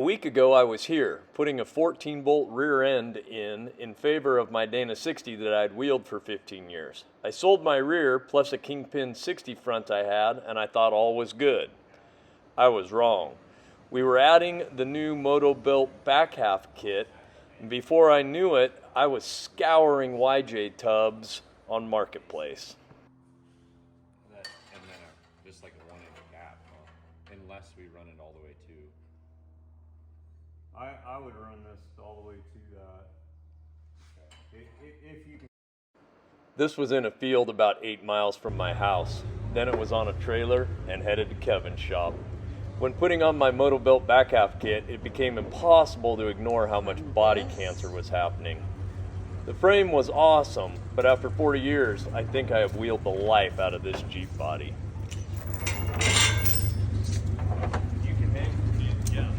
week ago I was here, putting a 14-bolt rear end in favor of my Dana 60 that I'd wheeled for 15 years. I sold my rear plus a Kingpin 60 front I had, and I thought all was good. I was wrong. We were adding the new Motobilt back half kit, and before I knew it, I was scouring YJ tubs on Marketplace. And then just like a 1-inch gap, unless we run it all the way to. I would run this all the way to that. If you can. This was in a field about 8 miles from my house. Then it was on a trailer and headed to Kevin's shop. When putting on my Motobilt back half kit, it became impossible to ignore how much body cancer was happening. The frame was awesome, but after 40 years, I think I have wheeled the life out of this Jeep body. You can hang it, yeah.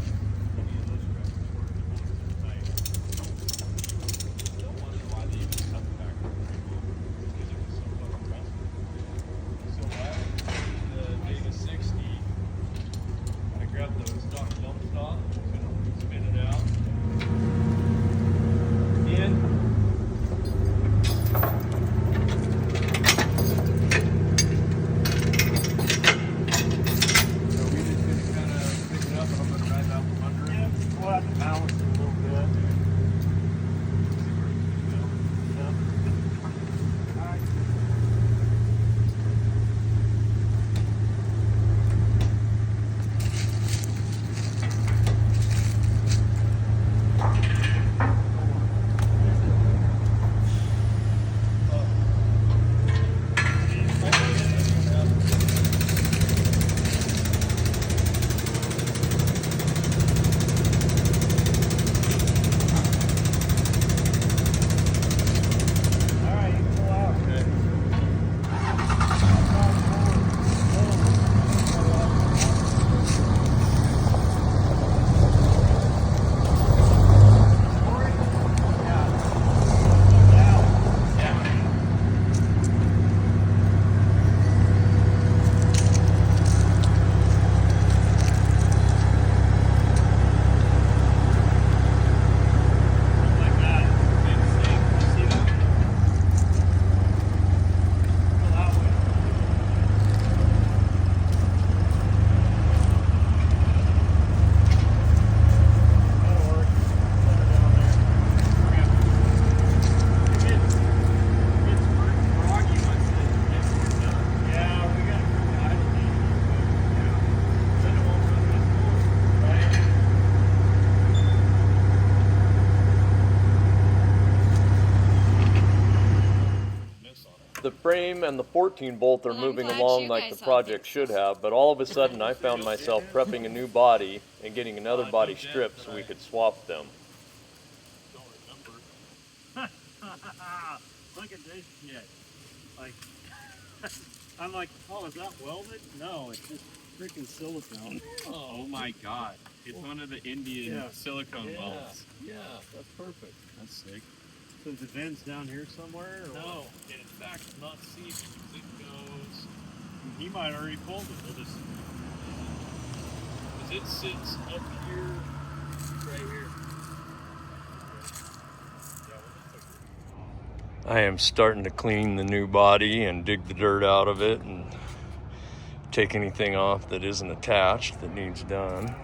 The frame and the 14-bolt are moving along like the project should have, but all of a sudden I found myself prepping a new body and getting another body stripped so we could swap them. Look at this shit. Like, I'm like, oh, is that welded? No, it's just freaking silicone. Oh my god. It's one of the Indian silicone welds. Yeah, that's perfect. That's sick. So the vent's down here somewhere? Or No, and in fact, not see because it goes. he might already pulled it. We'll just. Because it sits up here, right here. I am starting to clean the new body and dig the dirt out of it and take anything off that isn't attached that needs done.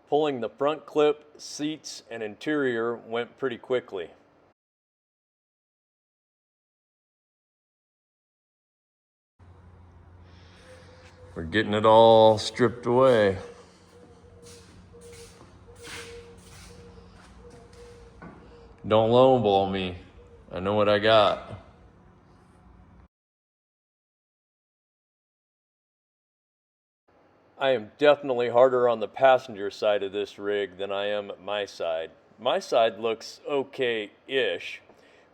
Pulling the front clip, seats, and interior went pretty quickly. We're getting it all stripped away. Don't lowball me. I know what I got. I am definitely harder on the passenger side of this rig than I am at my side. My side looks okay-ish.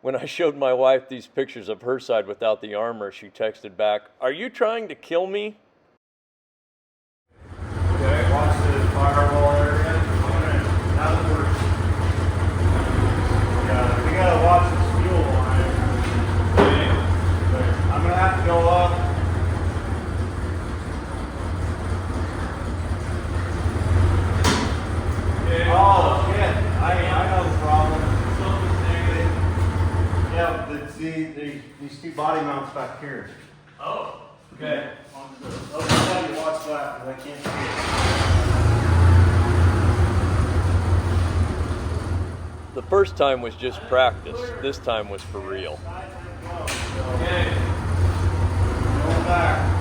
When I showed my wife these pictures of her side without the armor, she texted back, "Are you trying to kill me?" Okay, watch the firewall area. Now that we gotta watch this fuel line. Okay. I'm gonna have to go up. Oh shit! I know the problem. Yeah, these two body mounts back here. Oh, okay. I'll just have you watch that because I can't see it. The first time was just practice. This time was for real. Okay. Going back.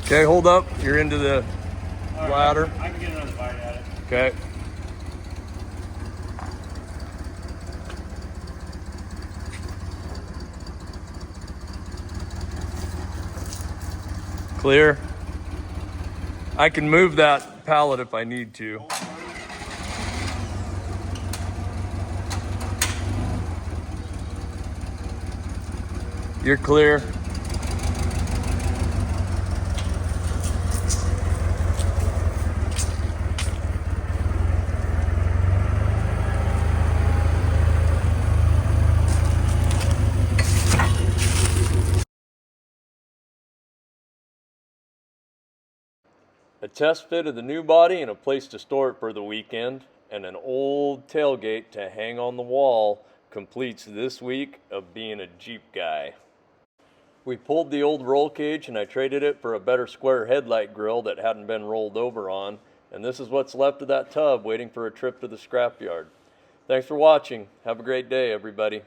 Okay, hold up. You're into the ladder. I can get another bite at it. Okay. Clear. I can move that pallet if I need to. You're clear. A test fit of the new body and a place to store it for the weekend, and an old tailgate to hang on the wall completes this week of being a Jeep guy. We pulled the old roll cage and I traded it for a better square headlight grille that hadn't been rolled over on, and this is what's left of that tub waiting for a trip to the scrapyard. Thanks for watching. Have a great day, everybody.